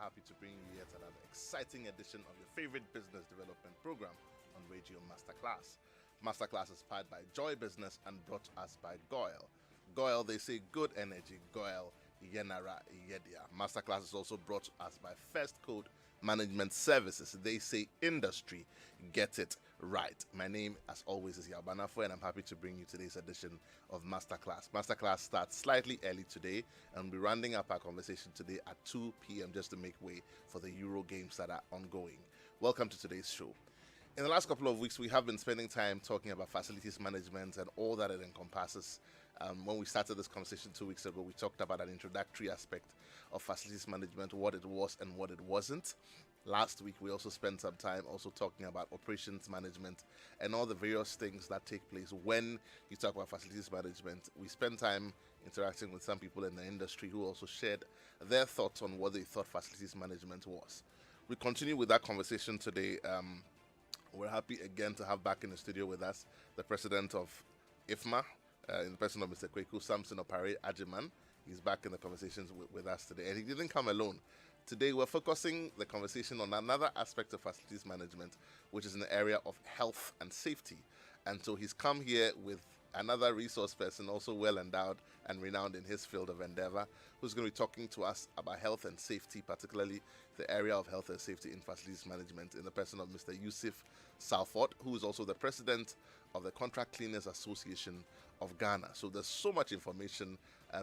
happy to bring you yet another exciting edition of your favorite business development program on Radio Masterclass. Masterclass is powered by Joy Business and brought to us by Goyle. Goyle, they say good energy. Goyle, Yenara Yedia. Masterclass is also brought to us by First Code Management Services. They say industry, get it right. My name, as always, is Yaw Barnafo, and I'm happy to bring you today's edition of Masterclass. Masterclass starts slightly early today, and we'll be rounding up our conversation today at 2 p.m. just to make way for the Euro games that are ongoing. Welcome to today's show. In the last couple of weeks, we have been spending time talking about facilities management and all that it encompasses. When we started this conversation 2 weeks ago, we talked about an introductory aspect of facilities management, what it was and what it wasn't. Last week, we also spent some time also talking about operations management and all the various things that take place when you talk about facilities management. We spent time interacting with some people in the industry who also shared their thoughts on what they thought facilities management was. We continue with that conversation today. We're happy again to have back in the studio with us the president of IFMA, in the person of Mr. Kweku Samson Opare Ajiman. He's back in the conversations with us today. And he didn't come alone. Today we're focusing the conversation on another aspect of facilities management, which is in the area of health and safety. And so he's come here with another resource person, also well endowed and renowned in his field of endeavor, who's going to be talking to us about health and safety, particularly the area of health and safety in facilities management, in the person of Mr. Yusuf Salford, who is also the president of the Contract Cleaners Association of Ghana. So there's so much information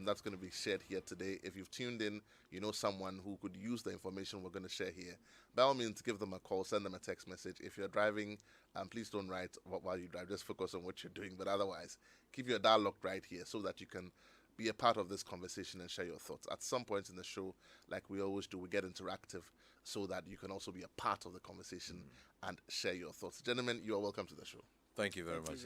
that's going to be shared here today. If you've tuned in, you know someone who could use the information we're going to share here. By all means, give them a call, send them a text message. If you're driving, please don't write while you drive. Just focus on what you're doing. But otherwise, keep your dialogue right here so that you can be a part of this conversation and share your thoughts. At some point in the show, like we always do, we get interactive so that you can also be a part of the conversation and share your thoughts. Gentlemen, you are welcome to the show. Thank you very much.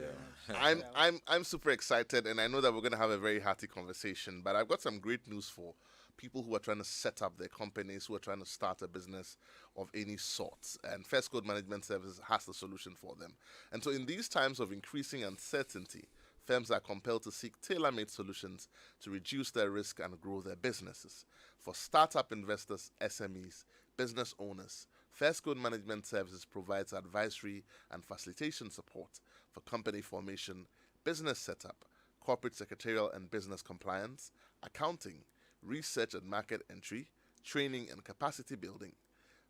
I'm super excited, and I know that we're going to have a very hearty conversation. But I've got some great news for people who are trying to set up their companies, who are trying to start a business of any sort. And First Code Management Services has the solution for them. And so, in these times of increasing uncertainty, firms are compelled to seek tailor-made solutions to reduce their risk and grow their businesses. For startup investors, SMEs, business owners, First Code Management Services provides advisory and facilitation support for company formation, business setup, corporate secretarial and business compliance, accounting, research and market entry, training and capacity building.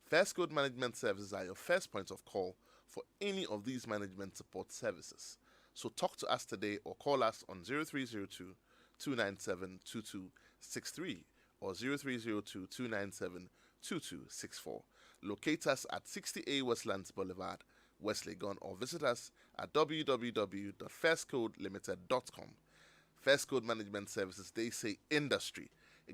First Code Management Services are your first point of call for any of these management support services. So talk to us today or call us on 0302 297 2263 or 0302 297 2264. Locate us at 60A Westlands Boulevard, West Legon, or visit us at www.firstcodelimited.com. First Code Management Services, they say industry,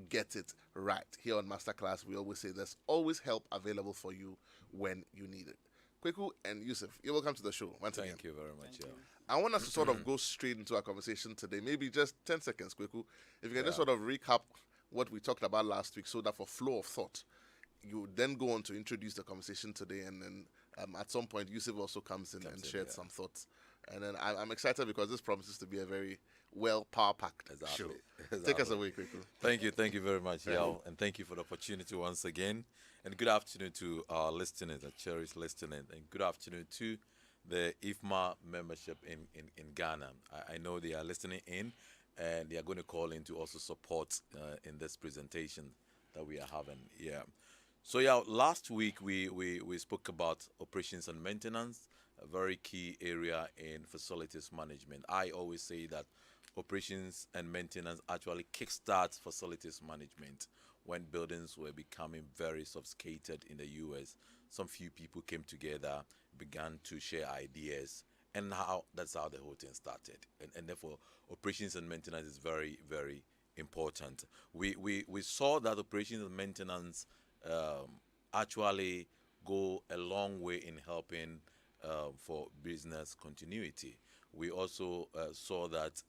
get it right. Here on Masterclass, we always say there's always help available for you when you need it. Kweku and Yusuf, you're welcome to the show once again. Thank you very much. I want us to sort of go straight into our conversation today. Maybe just 10 seconds, Kweku. If you can just sort of recap what we talked about last week so that for flow of thought, you then go on to introduce the conversation today, and then at some point, Yusuf also comes in and shared some thoughts. And then I'm excited because this promises to be a very well power-packed show. Take us away, Kweku. Thank you very much, Yaw, and thank you for the opportunity once again. And good afternoon to our listeners, our cherished listeners, and good afternoon to the IFMA membership in Ghana. I know they are listening in, and they are going to call in to also support in this presentation that we are having. So last week we spoke about operations and maintenance, a very key area in facilities management. I always say that operations and maintenance actually kickstarts facilities management when buildings were becoming very sophisticated in the US. Some few people came together, began to share ideas, and that's how the whole thing started. And therefore, operations and maintenance is very, very important. We saw that operations and maintenance actually go a long way in helping for business continuity. We also saw that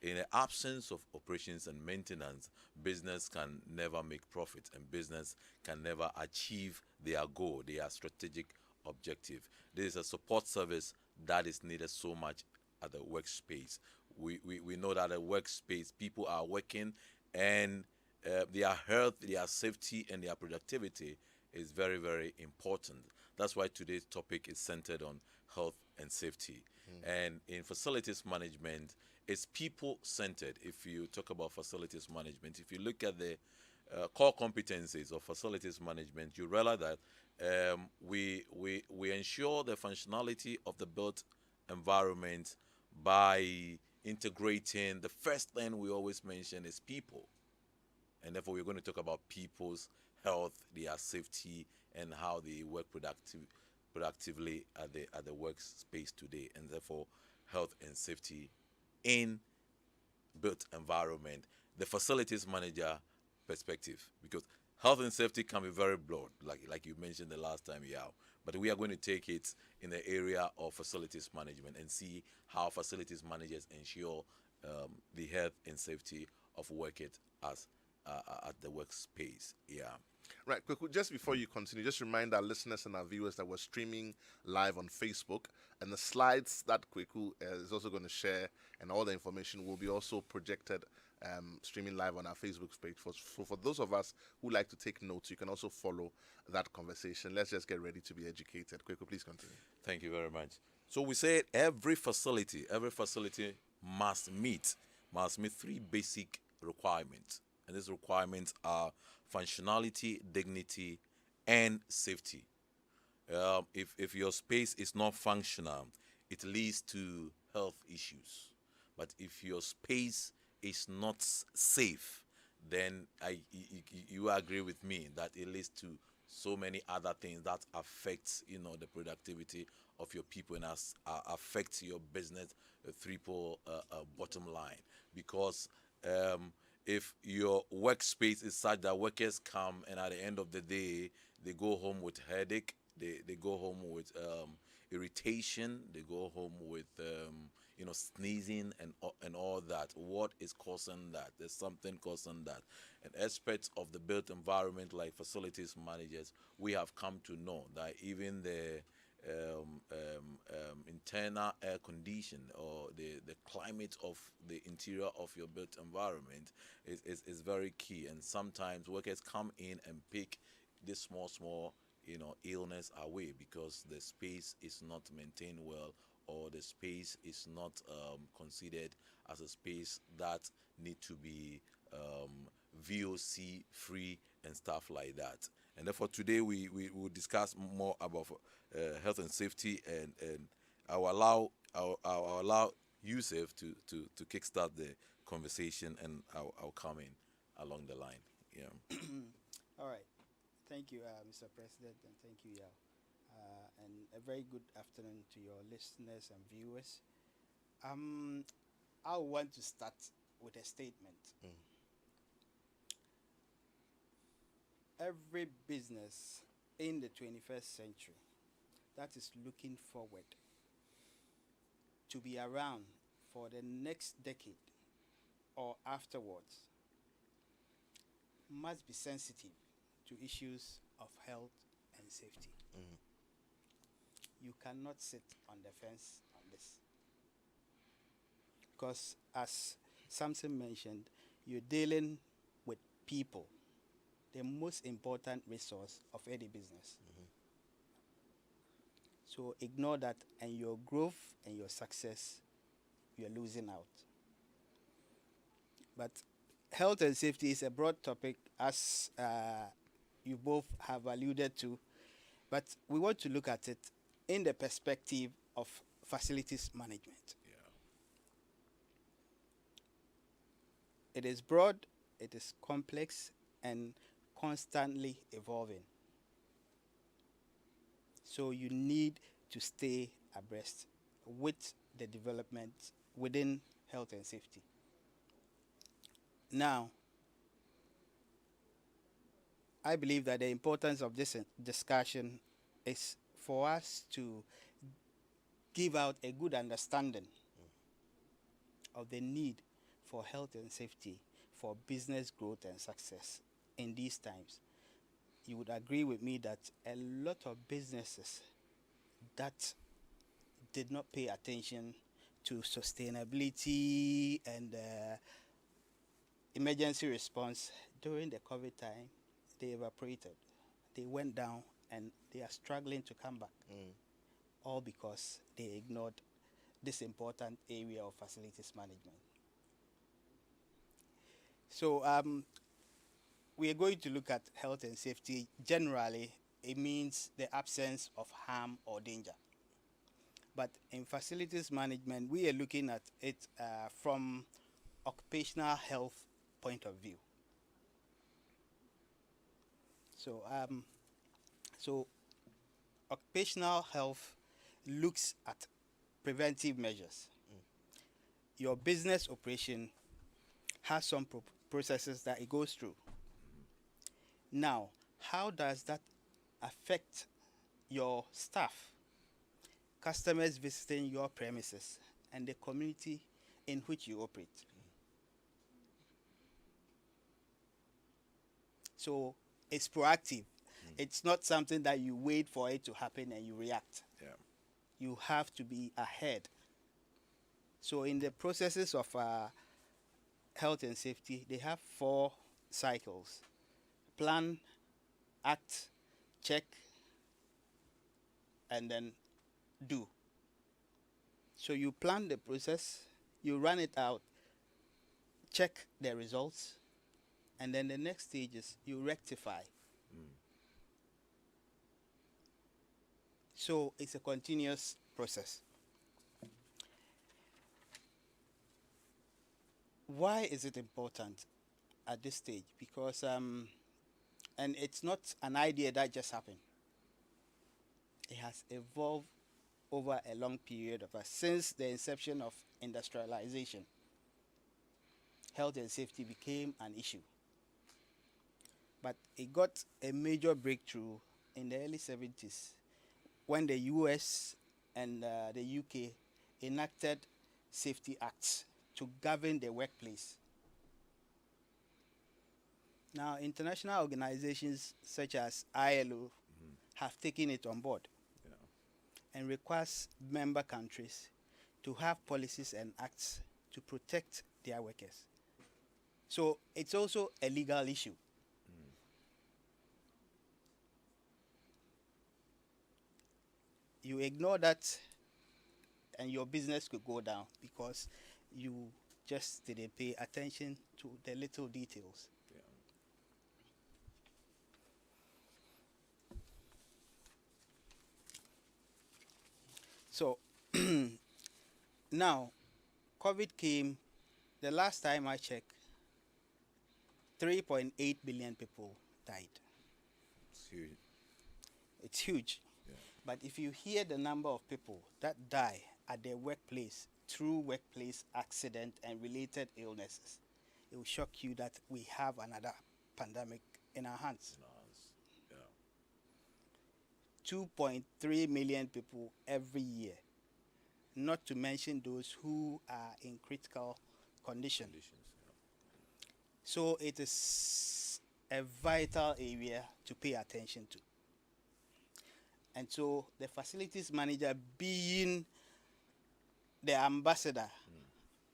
in the absence of operations and maintenance, business can never make profit and business can never achieve their goal, their strategic objective. There is a support service that is needed so much at the workspace. We know that at the workspace, people are working and their health, their safety, and their productivity is very, very important. That's why today's topic is centered on health and safety. And in facilities management, it's people centered. If you talk about facilities management, if you look at the core competencies of facilities management, you realize that we ensure the functionality of the built environment by integrating. The first thing we always mention is people, and therefore we're going to talk about people's health, their safety, and how they work productively at the workspace today, and therefore health and safety in built environment, the facilities manager perspective, because health and safety can be very broad, like you mentioned the last time, Yao. But we are going to take it in the area of facilities management and see how facilities managers ensure the health and safety of workers as at the workspace. Yeah. Right, Kweku, just before you continue, just remind our listeners and our viewers that we're streaming live on Facebook, and the slides that Kweku is also going to share and all the information will be also projected streaming live on our Facebook page. For those of us who like to take notes, you can also follow that conversation. Let's just get ready to be educated. Kweku, please continue. Thank you very much. So we said every facility must meet three basic requirements, and these requirements are functionality, dignity, and safety. If your space is not functional, it leads to health issues. But if your space is not safe, then you agree with me that it leads to so many other things that affects the productivity of your people and affects your business triple bottom line, because if your workspace is such that workers come and at the end of the day they go home with headache, they go home with irritation, they go home with sneezing and all that. What is causing that? There's something causing that. And aspects of the built environment, like facilities managers, we have come to know that even the internal air condition or the climate of the interior of your built environment is very key. And sometimes workers come in and pick this small illness away because the space is not maintained well, or the space is not considered as a space that need to be VOC free and stuff like that. And therefore today we will discuss more about health and safety, and I'll allow Yusuf to kickstart the conversation, and I'll come in along the line. Yeah. All right. Thank you, Mr. President, and thank you, Yao. And a very good afternoon to your listeners and viewers. I want to start with a statement. Every business in the 21st century that is looking forward to be around for the next decade or afterwards must be sensitive to issues of health and safety. You cannot sit on the fence on this, because as Samson mentioned, you're dealing with people, the most important resource of any business. So ignore that, and your growth and your success, you're losing out. But health and safety is a broad topic, as you both have alluded to, but we want to look at it in the perspective of facilities management. It is broad, it is complex, and constantly evolving. So you need to stay abreast with the development within health and safety. Now, I believe that the importance of this discussion is for us to give out a good understanding of the need for health and safety for business growth and success in these times. You would agree with me that a lot of businesses that did not pay attention to sustainability and emergency response during the COVID time, they evaporated. They went down and they are struggling to come back. All because they ignored this important area of facilities management. So we are going to look at health and safety. Generally, it means the absence of harm or danger. But in facilities management, we are looking at it from occupational health point of view. So occupational health looks at preventive measures. Your business operation has some processes that it goes through. Now, how does that affect your staff, customers visiting your premises, and the community in which you operate? So it's proactive. It's not something that you wait for it to happen and you react. Yeah. You have to be ahead. So in the processes of health and safety, they have 4 cycles: plan, act, check, and then do. So you plan the process, you run it out, check the results, and then the next stage is you rectify. So it's a continuous process. Why is it important at this stage? Because, and it's not an idea that just happened. It has evolved over a long period of since the inception of industrialization. Health and safety became an issue. But it got a major breakthrough in the early 70s when the US and the UK enacted safety acts to govern the workplace. Now, international organizations such as ILO have taken it on board and requires member countries to have policies and acts to protect their workers. So it's also a legal issue. You ignore that and your business could go down because you just didn't pay attention to the little details. So now, COVID came. The last time I checked, 3.8 billion people died. It's huge. It's huge. Yeah. But if you hear the number of people that die at their workplace through workplace accident and related illnesses, it will shock you that we have another pandemic in our hands. 2.3 million people every year, not to mention those who are in critical condition. So it is a vital area to pay attention to. And so the facilities manager, being the ambassador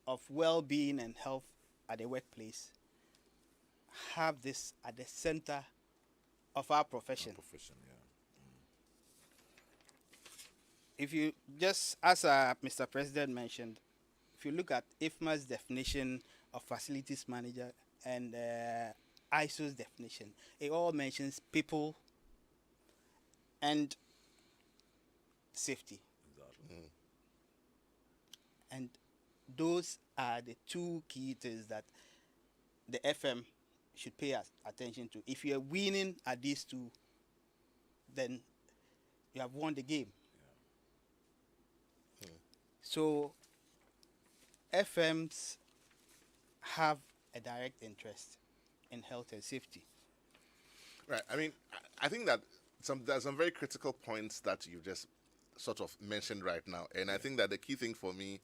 of well-being and health at the workplace, have this at the center of our profession. If you just, as Mr. President mentioned, if you look at IFMA's definition of facilities manager and ISO's definition, it all mentions people and safety. Exactly. And those are the 2 key things that the FM should pay attention to. If you're winning at these 2, then you have won the game. So FMs have a direct interest in health and safety. Right. I mean, I think that there's some very critical points that you just sort of mentioned right now. And I think that the key thing for me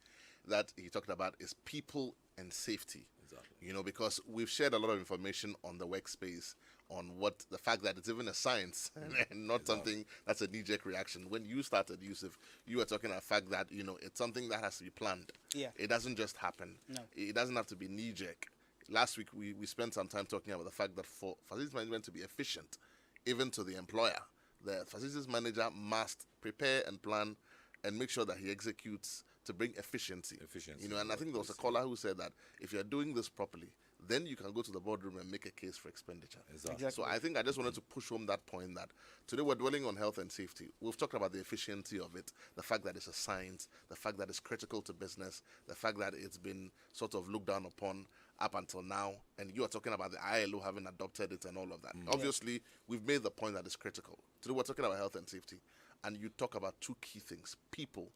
that he talked about is people and safety. Exactly. You know, because we've shared a lot of information on the workspace on what the fact that it's even a science and not something that's a knee-jerk reaction. When you started, Yusuf, you were talking about the fact that, you know, it's something that has to be planned. Yeah. It doesn't just happen. No. It doesn't have to be knee-jerk. last week we spent some time talking about the fact that for facilities management to be efficient, even to the employer, the facilities manager must prepare and plan and make sure that he executes to bring efficiency. And I think there was a caller who said that if you're doing this properly, then you can go to the boardroom and make a case for expenditure. Exactly. So I think I just wanted to push home that point that today we're dwelling on health and safety. We've talked about the efficiency of it, the fact that it's a science, the fact that it's critical to business, the fact that it's been sort of looked down upon up until now, and you are talking about the ILO having adopted it and all of that. Obviously, we've made the point that it's critical. Today we're talking about health and safety, and you talk about two key things: people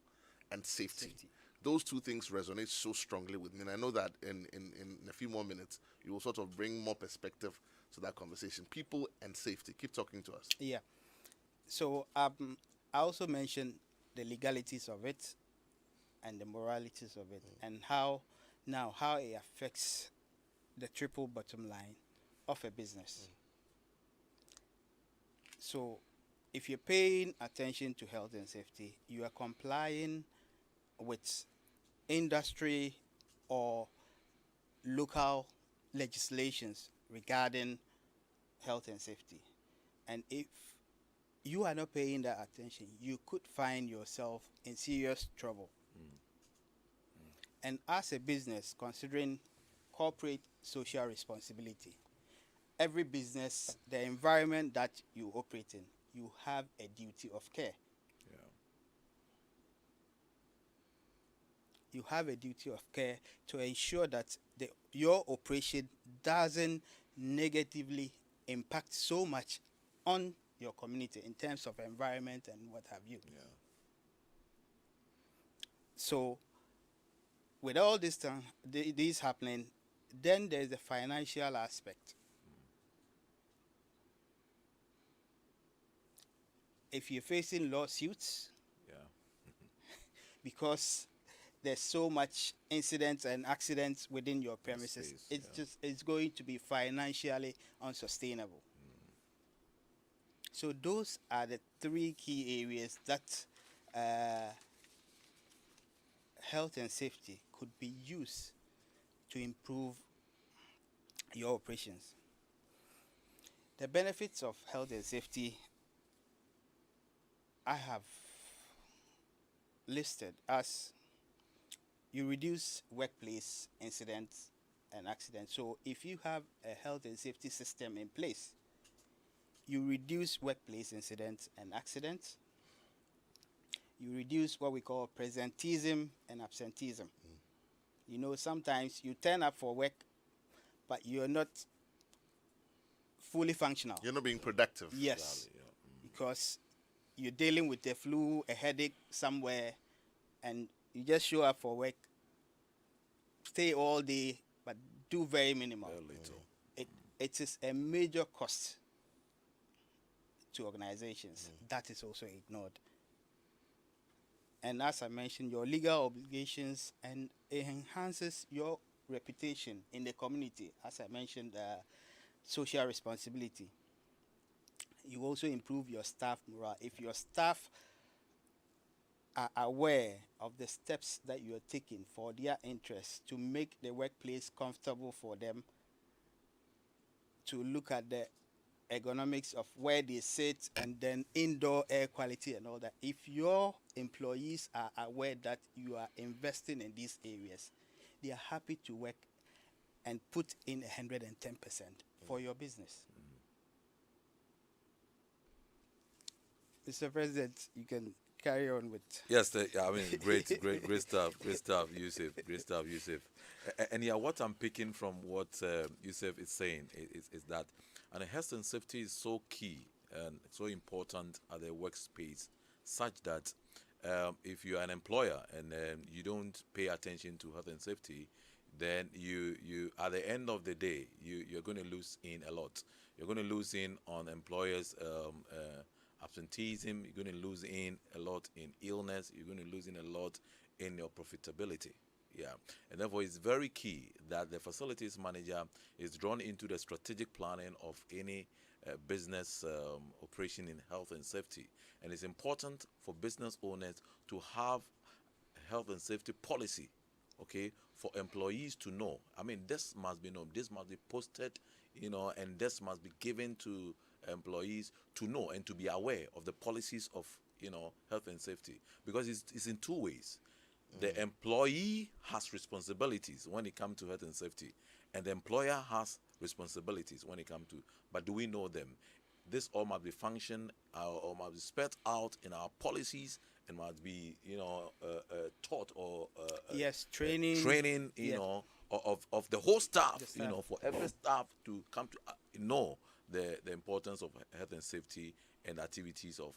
and safety. Those two things resonate so strongly with me, and I know that in a few more minutes you will sort of bring more perspective to that conversation. People and safety. Keep talking to us. Yeah. So I also mentioned the legalities of it and the moralities of it, and how it affects the triple bottom line of a business. So if you're paying attention to health and safety, you are complying with industry or local legislations regarding health and safety. And if you are not paying that attention, you could find yourself in serious trouble. And as a business, considering corporate social responsibility, every business, the environment that you operate in, you have a duty of care. You have a duty of care to ensure that your operation doesn't negatively impact so much on your community in terms of environment and what have you. So with all this happening, then there's the financial aspect. If you're facing lawsuits, because there's so much incidents and accidents within your premises, it's going to be financially unsustainable. So those are the three key areas that health and safety could be used to improve your operations. The benefits of health and safety I have listed as: you reduce workplace incidents and accidents. So if you have a health and safety system in place, you reduce workplace incidents and accidents. You reduce what we call presenteeism and absenteeism. Sometimes you turn up for work, but you're not fully functional. You're not being productive. Yes, because you're dealing with the flu, a headache somewhere, and you just show up for work, stay all day, but do very minimal. Very little. It is a major cost to organizations. That is also ignored. And as I mentioned, your legal obligations, and it enhances your reputation in the community. As I mentioned, social responsibility. You also improve your staff morale. If your staff are aware of the steps that you are taking for their interests to make the workplace comfortable for them, to look at the ergonomics of where they sit and then indoor air quality and all that. If your employees are aware that you are investing in these areas, they are happy to work and put in 110% for your business. Mr. President, you can carry on with. Yes, great stuff, Yusuf. Great stuff, Yusuf. And what I'm picking from what Yusuf is saying is that, and health and safety is so key and so important at the workspace, such that if you are an employer and you don't pay attention to health and safety, then you at the end of the day, you're going to lose in a lot. You're going to lose in on employers' absenteeism. You're going to lose in a lot in illness. You're going to lose in a lot in your profitability. And therefore it's very key that the facilities manager is drawn into the strategic planning of any business operation in health and safety. And it's important for business owners to have health and safety policy okay, for employees to know. I mean, this must be known, this must be posted, and this must be given to employees to know and to be aware of the policies of, health and safety, because it's in two ways. The employee has responsibilities when it comes to health and safety, and the employer has responsibilities when it comes to, but do we know them? This all must be function or must be spelled out in our policies, and must be taught or yes, training, you know, of the whole staff, The staff. for every staff to come to know the importance of health and safety and activities of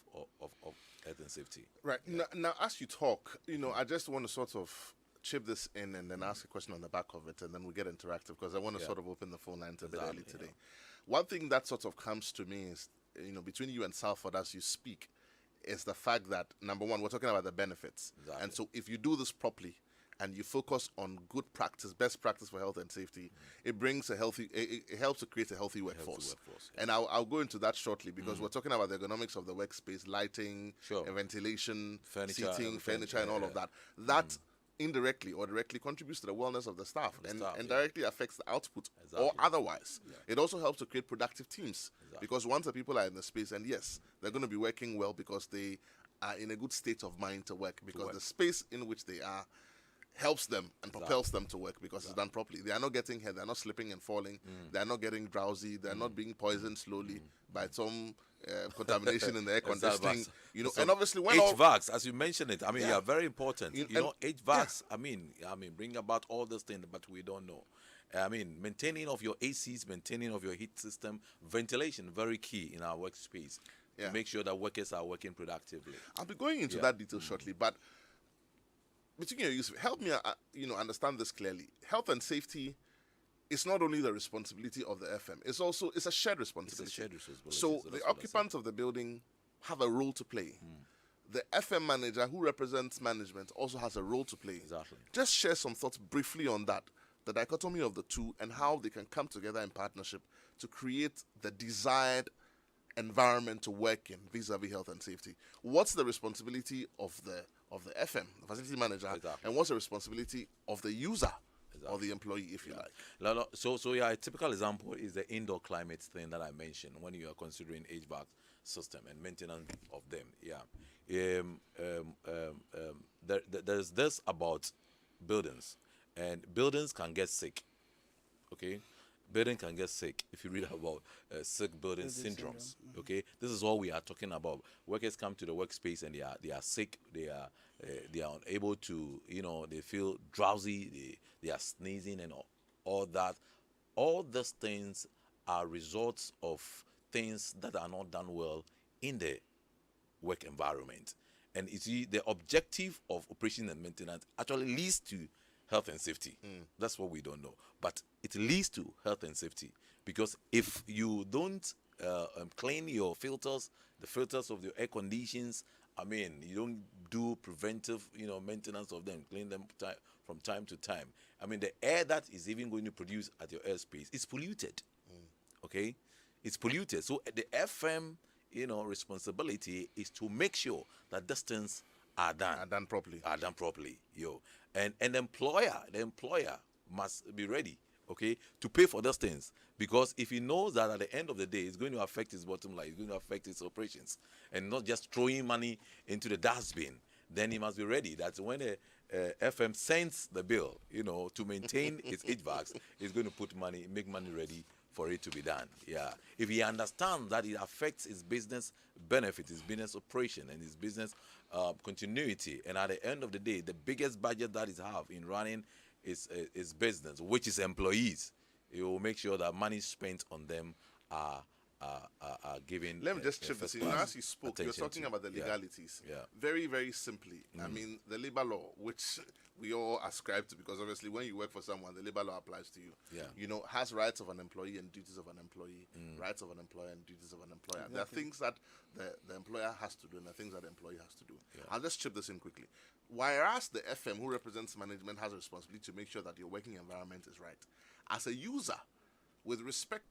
health and safety. Right. Now, as you talk, I just want to sort of chip this in and then ask a question on the back of it, and then we get interactive, because I want to sort of open the phone lines a bit early today. One thing that sort of comes to me is, between you and Salford as you speak, is the fact that, number one, we're talking about the benefits. Exactly. And so if you do this properly and you focus on good practice, best practice for health and safety, it brings it helps to create a healthy workforce. Yeah. And I'll go into that shortly, because we're talking about the ergonomics of the workspace, lighting, Sure. ventilation, Furniture, seating, everything. furniture, and all of that. That indirectly or directly contributes to the wellness of the staff, and directly affects the output or otherwise. It also helps to create productive teams, because once the people are in the space, and yes, they're going to be working well because they are in a good state of mind to work, because the space in which they are helps them and propels them to work, because it's done properly. They are not getting hurt, they're not slipping and falling, they're not getting drowsy, they're not being poisoned slowly by some contamination in the air conditioning. And obviously when HVACs, as you mentioned it, I mean, very important. HVACs, Yeah. I mean, bring about all these things, but we don't know. I mean, maintaining of your ACs, maintaining of your heat system, ventilation, very key in our workspace. To make sure that workers are working productively. I'll be going into that detail shortly, but between you, Yusuf, help me, understand this clearly. Health and safety is not only the responsibility of the FM; it's a shared responsibility. It's a shared responsibility. So the occupants of the building have a role to play. The FM manager, who represents management, also has a role to play. Exactly. Just share some thoughts briefly on that, the dichotomy of the two, and how they can come together in partnership to create the desired environment to work in vis-a-vis health and safety. What's the responsibility of the FM, the facility manager, and what's the responsibility of the user or the employee, if you like? So a typical example is the indoor climate thing that I mentioned when you are considering HVAC system and maintenance of them. There's this about buildings, and buildings can get sick. Okay. Building can get sick if you read about sick building syndromes. Okay, this is all we are talking about. Workers come to the workspace and they are sick. They are unable to, they feel drowsy. They are sneezing and all that. All these things are results of things that are not done well in the work environment. And you see, the objective of operation and maintenance actually leads to health and safety. That's what we don't know. But it leads to health and safety, because if you don't clean your filters, the filters of your air conditions, I mean, you don't do preventive, maintenance of them, clean them from time to time. I mean, the air that is even going to produce at your airspace is polluted. Okay? It's polluted. So the FM, responsibility is to make sure that these things are done properly. And the employer must be ready, okay, to pay for those things, because if he knows that at the end of the day it's going to affect his bottom line, it's going to affect his operations, and not just throwing money into the dustbin, then he must be ready that when a FM sends the bill, to maintain its HVACs, he's going to make money ready for it to be done. If he understands that it affects his business benefit, his business operation, and his business continuity, and at the end of the day, the biggest budget that is have in running is business, which is employees. He will make sure that money spent on them are given. Let me just chip this in. As you spoke, you're talking about the legalities. Very, very simply. I mean, the labor law, which we all ascribe to, because obviously when you work for someone, the labor law applies to you. Has rights of an employee and duties of an employee, rights of an employer and duties of an employer. There are things that the employer has to do, and there are things that the employee has to do. I'll just chip this in quickly. Whereas the FM, who represents management, has a responsibility to make sure that your working environment is right. As a user, with respect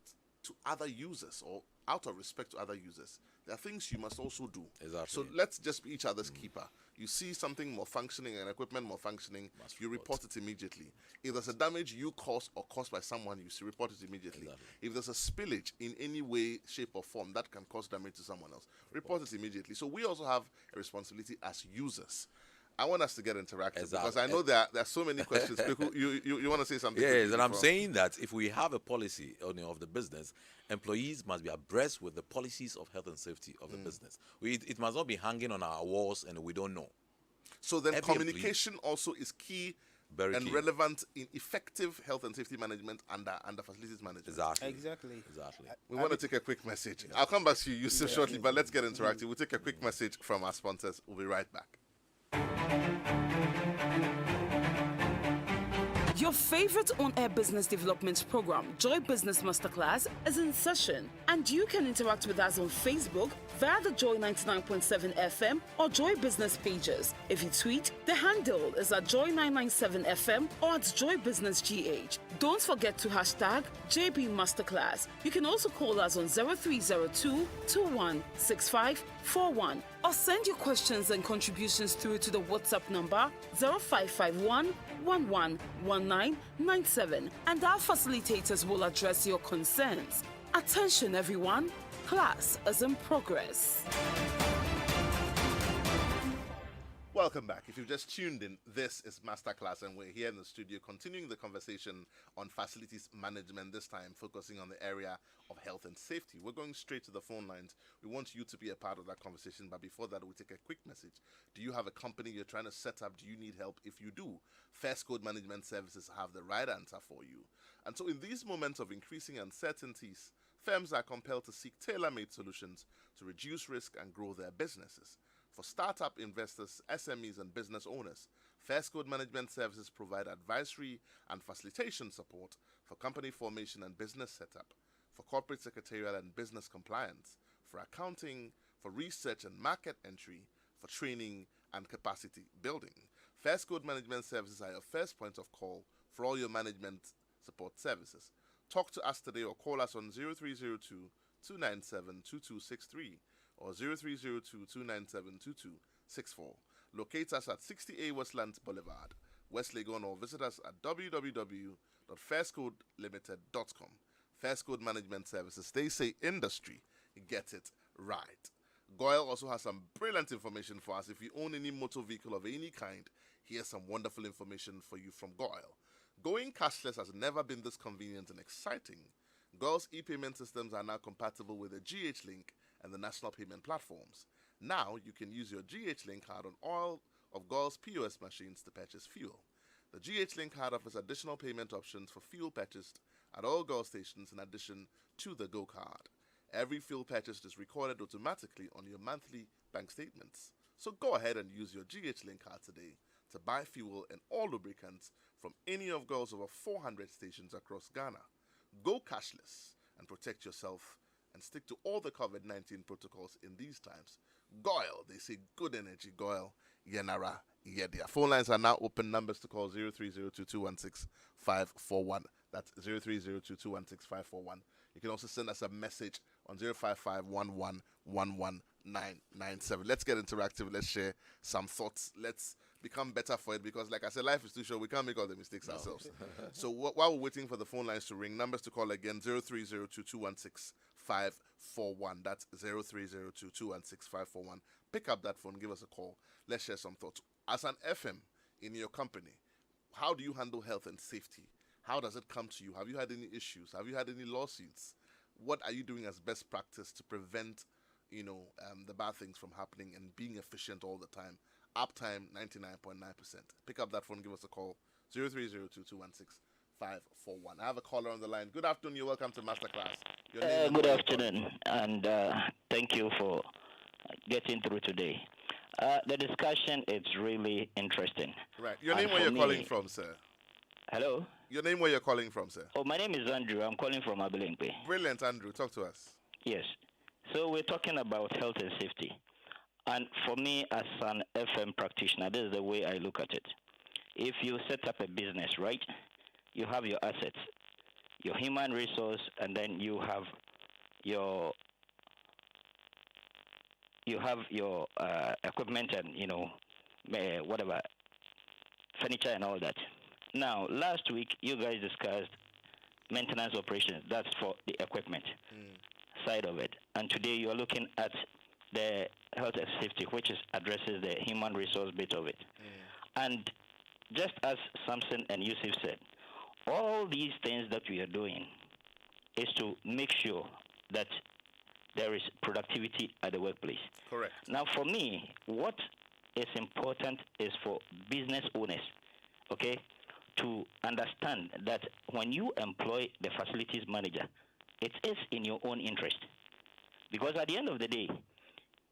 to other users or out of respect to other users, there are things you must also do. Exactly. So let's just be each other's keeper. You see something malfunctioning and equipment malfunctioning, you report it immediately. If there's a damage you caused or caused by someone, you report it immediately. Exactly. If there's a spillage in any way, shape, or form that can cause damage to someone else, report it immediately. So we also have a responsibility as users. I want us to get interactive because I know there are so many questions. You want to say something? Yes, and I'm saying that if we have a policy of the business, employees must be abreast with the policies of health and safety of the business. It must not be hanging on our walls and we don't know. So then communication also is key and relevant in effective health and safety management under facilities management. Exactly. We want to take a quick message. I'll come back to you, Yusuf, shortly, but let's get interactive. We'll take a quick message from our sponsors. We'll be right back. Your favorite on-air business development program, Joy Business Masterclass, is in session, and you can interact with us on Facebook via the Joy 99.7 FM or Joy Business pages. If you tweet, the handle is at Joy 997 FM or at Joy Business GH. Don't forget to hashtag JB Masterclass. You can also call us on 0302 216541 or send your questions and contributions through to the WhatsApp number 0551 111997, and our facilitators will address your concerns. Attention everyone, class is in progress. Welcome back. If you've just tuned in, this is Masterclass, and we're here in the studio continuing the conversation on facilities management, this time focusing on the area of health and safety. We're going straight to the phone lines. We want you to be a part of that conversation, but before that, we'll take a quick message. Do you have a company you're trying to set up? Do you need help? If you do, First Code Management Services have the right answer for you. And so in these moments of increasing uncertainties, firms are compelled to seek tailor-made solutions to reduce risk and grow their businesses. For startup investors, SMEs, and business owners, First Code Management Services provide advisory and facilitation support for company formation and business setup, for corporate secretarial and business compliance, for accounting, for research and market entry, for training and capacity building. First Code Management Services are your first point of call for all your management support services. Talk to us today or call us on 0302 297 2263. or 0302-297-2264. Locate us at 60A Westlands Boulevard, West Legon, or visit us at www.firstcodelimited.com. First Code Management Services. They say industry gets it right. Goyle also has some brilliant information for us. If you own any motor vehicle of any kind, here's some wonderful information for you from Goyle. Going cashless has never been this convenient and exciting. Goyle's e-payment systems are now compatible with the GH Link and the national payment platforms. Now you can use your GH Link card on all of Goyle's POS machines to purchase fuel. The GH Link card offers additional payment options for fuel purchased at all Goyle stations in addition to the Go card. Every fuel purchased is recorded automatically on your monthly bank statements. So go ahead and use your GH Link card today to buy fuel and all lubricants from any of Goyle's over 400 stations across Ghana. Go cashless and protect yourself and stick to all the COVID-19 protocols in these times. Goyle, they say good energy, Goyle, Yenara, Yedia. Phone lines are now open. Numbers to call 0302216541. That's 0302216541. You can also send us a message on 05511119997. Let's get interactive. Let's share some thoughts. Let's become better for it because, like I said, life is too short. We can't make all the mistakes ourselves. So while we're waiting for the phone lines to ring, numbers to call again, 0302216541. That's 0302216541. Pick up that phone, give us a call. Let's share some thoughts. As an FM in your company, how do you handle health and safety? How does it come to you? Have you had any issues? Have you had any lawsuits? What are you doing as best practice to prevent, the bad things from happening and being efficient all the time? Uptime 99.9%. Pick up that phone, give us a call. 0302216541. I have a caller on the line. Good afternoon. You're welcome to Masterclass. Good afternoon, and thank you for getting through today. The discussion is really interesting. Right. Your name, where you're calling from, sir? Hello? Your name, where you're calling from, sir? Oh, my name is Andrew. I'm calling from Abelempe. Brilliant, Andrew. Talk to us. Yes. So we're talking about health and safety. And for me, as an FM practitioner, this is the way I look at it. If you set up a business, right, you have your assets, your human resource, and then you have your you have your equipment and whatever furniture and all that. Now, last week you guys discussed maintenance operations. That's for the equipment side of it. And today you are looking at the health and safety, which addresses the human resource bit of it. And just as Samson and Yusuf said, all these things that we are doing is to make sure that there is productivity at the workplace. Correct. Now, for me, what is important is for business owners, okay, to understand that when you employ the facilities manager, it is in your own interest. Because at the end of the day,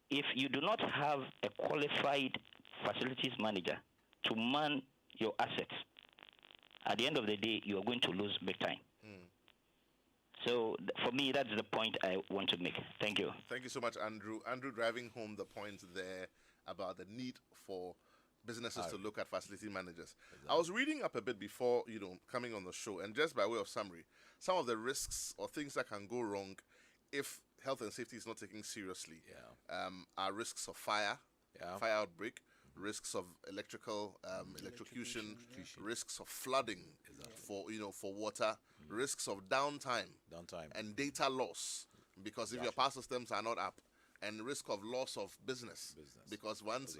if you do not have a qualified facilities manager to man your assets, at the end of the day, you are going to lose big time. So for me, that's the point I want to make. Thank you. Thank you so much, Andrew. Andrew driving home the point there about the need for businesses to look at facility managers. Exactly. I was reading up a bit before, coming on the show, and just by way of summary, some of the risks or things that can go wrong if health and safety is not taken seriously are risks of fire outbreak, risks of electrocution, risks of flooding for water, risks of downtime, and data loss, because if your power systems are not up, and risk of loss of business. Because once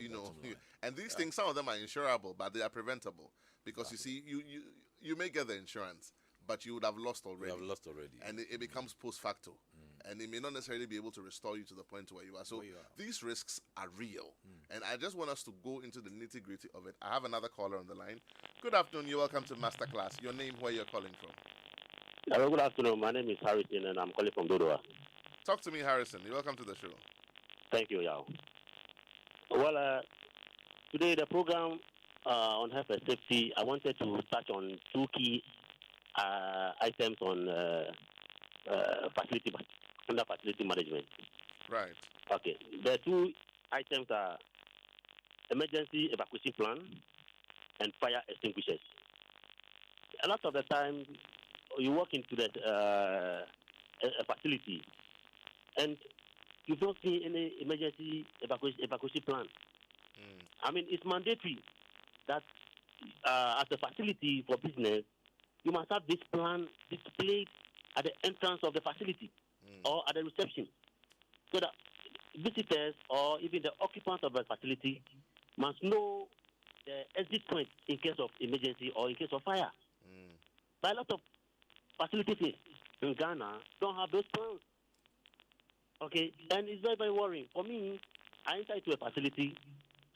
and these things, some of them are insurable, but they are preventable, because you see, you may get the insurance, but you would have lost already. And it becomes post facto. And it may not necessarily be able to restore you to the point where you are. So these risks are real. And I just want us to go into the nitty-gritty of it. I have another caller on the line. Good afternoon. You're welcome to Masterclass. Your name, where you're calling from? Hello, good afternoon. My name is Harrison, and I'm calling from Dodowa. Talk to me, Harrison. You're welcome to the show. Thank you, Yaw. Well, today the program on health and safety, I wanted to touch on two key items on facility management. Right. Okay. The two items are emergency evacuation plan and fire extinguishers. A lot of the time, you walk into that a facility and you don't see any emergency evacuation plan. I mean, it's mandatory that as a facility for business, you must have this plan displayed at the entrance of the facility or at the reception, so that visitors or even the occupants of the facility must know the exit point in case of emergency or in case of fire. But a lot of facilities in Ghana don't have those plans. Okay, and it's very, very worrying. For me, I enter into a facility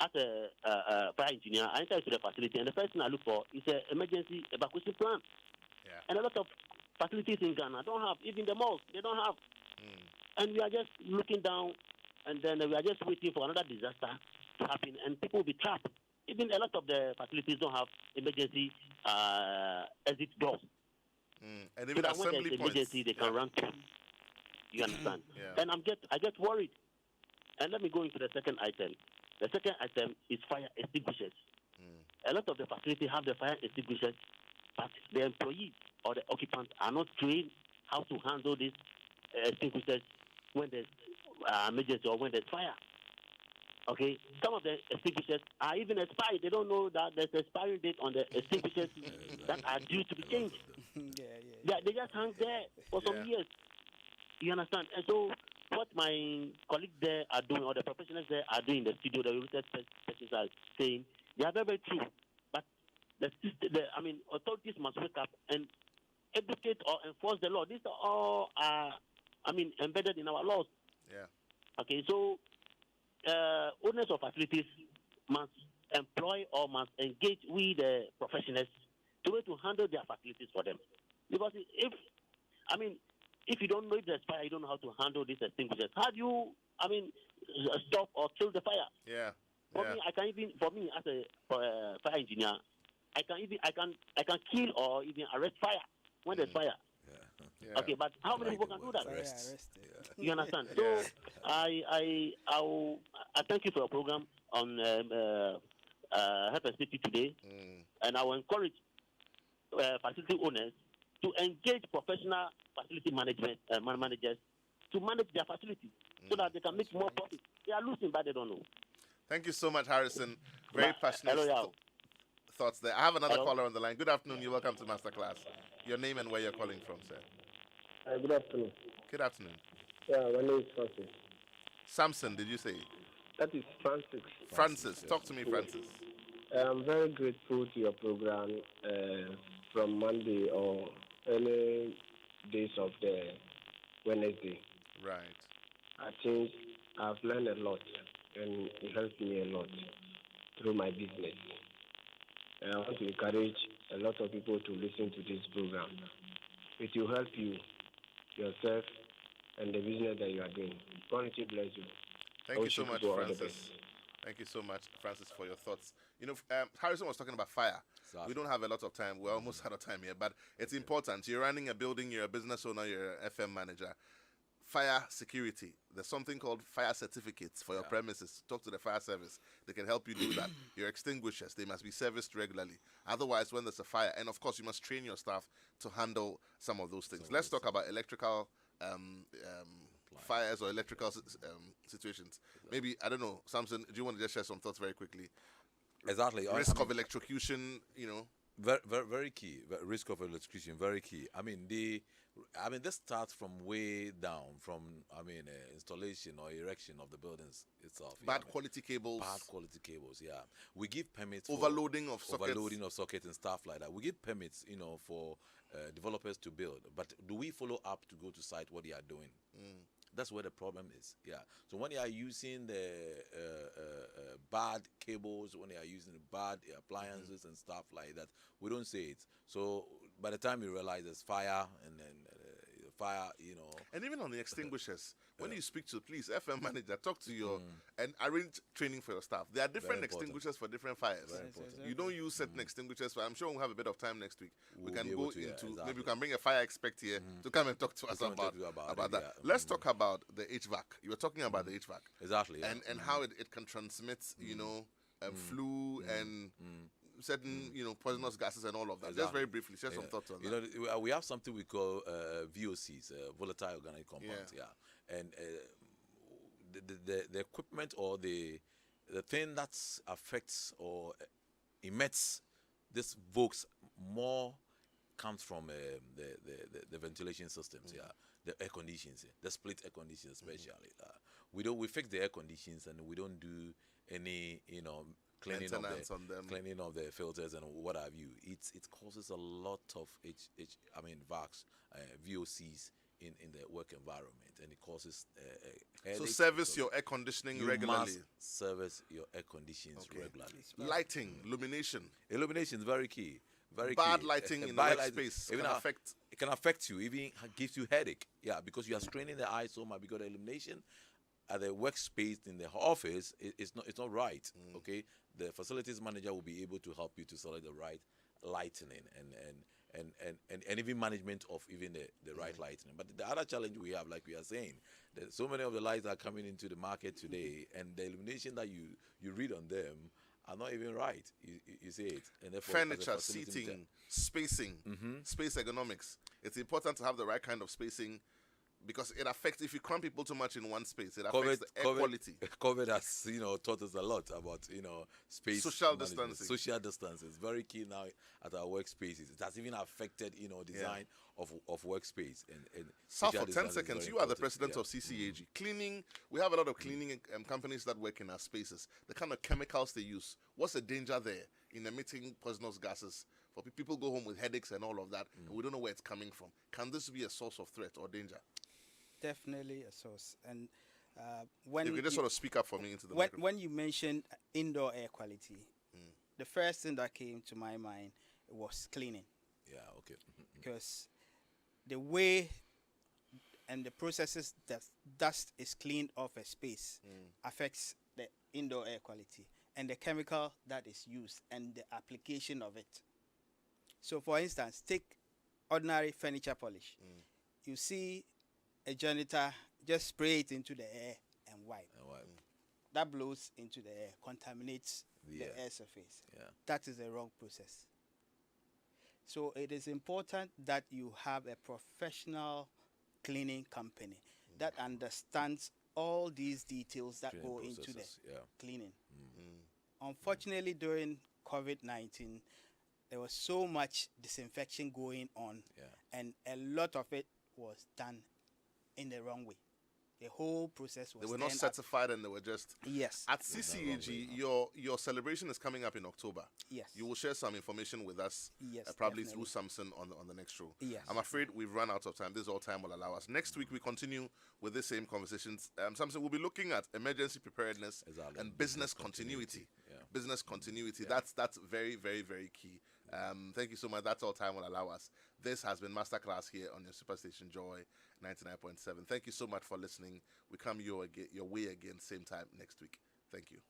as a fire engineer. I enter into the facility, and the first thing I look for is an emergency evacuation plan. Yeah. And a lot of facilities in Ghana don't have, even the malls, they don't have. And we are just looking down, and then we are just waiting for another disaster to happen, and people will be trapped. Even a lot of the facilities don't have emergency exit doors. And even so that when there's emergency, they can run through. You understand? And I get worried. And let me go into the second item. The second item is fire extinguishers. A lot of the facilities have the fire extinguishers, but the employees or the occupants are not trained how to handle these extinguishers when there's emergency or when there's fire. Okay, some of the extinguishers are even expired. They don't know that there's an expiry date on the extinguishers that are due to be changed. They just hang there for some years. You understand? And so what my colleagues there are doing, or the professionals there are doing in the studio, the research persons are saying, they are very, very true. But authorities must wake up and educate or enforce the law. These are all embedded in our laws. Okay, so owners of facilities must employ or must engage with the professionals to handle their facilities for them. Because if you don't know if there's fire, you don't know how to handle these extinguishers. How do you, stop or kill the fire? For me, as a fire engineer, I can kill or even arrest fire when there's fire. Okay, but how many people can do that? You understand? So I thank you for your program on health and safety today, and I will encourage facility owners to engage professional facility managers to manage their facility so that they can make more profit. They are losing, but they don't know. Thank you so much, Harrison. Very passionate Hello, Yaw. thoughts there. I have another Hello? caller on the line. Good afternoon. You're welcome to Masterclass. Your name and where you're calling from, sir. Good afternoon. Good afternoon. Yeah, my name is Francis. Samson, did you say? That is Francis. Francis. Talk to me, Francis. I'm very grateful to your program from Monday or any days of the Wednesday. Right. I think I've learned a lot and it helped me a lot through my business. And I want to encourage a lot of people to listen to this program. It will help you, yourself, and the business that you are doing. God will bless you. Thank you so much, Francis. Thank you so much, Francis, for your thoughts. You know, Harrison was talking about fire. Exactly. We don't have a lot of time. We're almost out of time here, but it's important. You're running a building, you're a business owner, you're an FM manager. Fire security. There's something called fire certificates for your premises. Talk to the fire service. They can help you do that. Your extinguishers, they must be serviced regularly. Otherwise, when there's a fire, and of course, you must train your staff to handle some of those things. Let's talk about electrical fires or electrical situations. Maybe, I don't know, Samson, do you want to just share some thoughts very quickly? Exactly. Risk of electrocution, you know. Very, very, very key. Risk of electrocution, very key. This starts from way down, from installation or erection of the buildings itself. Bad quality cables. Bad quality cables. Yeah, we give permits. Overloading of sockets. Overloading of sockets and stuff like that. We give permits, for developers to build. But do we follow up to go to site what they are doing? That's where the problem is. Yeah. So when they are using the bad cables, when they are using the bad appliances and stuff like that, we don't say it. So by the time you realize there's fire and then fire, And even on the extinguishers, when you speak to, please, FM manager, talk to your, and arrange training for your staff. There are different extinguishers for different fires. You don't use certain extinguishers. I'm sure we'll have a bit of time next week. We can go into, maybe we can bring a fire expert here to come and talk to us about that. Let's talk about the HVAC. You were talking about the HVAC. Exactly. And how it can transmit, flu and certain, poisonous gases and all of that. Exactly. Just very briefly, share some thoughts on that. We have something we call VOCs, volatile organic compounds. Yeah. And the equipment or the thing that affects or emits this VOCs more comes from the ventilation systems. Yeah, the air conditions, the split air conditions especially. We fix the air conditions and we don't do any cleaning of the filters and what have you. It causes a lot of VOCs in the work environment, and it causes so service your air conditioning regularly. Must service your air conditions regularly. Lighting, illumination is very key. Very bad key. lighting in the workspace can affect. It can affect you, even gives you headache. Yeah, because you are straining the eye so much because the illumination at the workspace in the office it's not right. Okay, the facilities manager will be able to help you to select the right lightening and even management of even the right lightening. But the other challenge we have, like we are saying, that so many of the lights are coming into the market today, and the illumination that you read on them are not even right. You see it. And therefore, furniture, seating, spacing, space ergonomics. It's important to have the right kind of spacing, because it affects, if you cram people too much in one space, it affects the air quality. COVID has, taught us a lot about, space. Social management. distancing. Social distance is very key now at our workspaces. It has even affected, design of workspace. And Sal, for 10 seconds, you are the president of CCAG. Cleaning, we have a lot of cleaning companies that work in our spaces. The kind of chemicals they use, what's the danger there in emitting poisonous gases? For people go home with headaches and all of that, and we don't know where it's coming from. Can this be a source of threat or danger? Definitely a source. And when you just sort of speak up for me into the microphone. When you mentioned indoor air quality, the first thing that came to my mind was cleaning. Yeah, okay. Because the way and the processes that dust is cleaned off a space affects the indoor air quality and the chemical that is used and the application of it. So, for instance, take ordinary furniture polish. You see a janitor just spray it into the air and wipe. That blows into the air, contaminates the air surface. Yeah. That is a wrong process. So it is important that you have a professional cleaning company that understands all these details that Cleaning go into the processes, yeah. cleaning. Unfortunately, during COVID-19, there was so much disinfection going on, Yeah. and a lot of it was done in the wrong way. The whole process was They were not done certified, and they were just Yes. at done CCAG. wrongly, Your celebration is coming up in October. Yes. You will share some information with us, Yes, probably definitely. through Samson on the next show. Yes. I'm afraid we've run out of time. This is all time will allow us. Next week we continue with the same conversations. Samson will be looking at emergency preparedness Exactly. and business continuity. Yeah. Business continuity. That's very, very, very key. Thank you so much. That's all time will allow us. This has been Masterclass here on your Superstation Joy 99.7. Thank you so much for listening. We come your way again, same time next week. Thank you.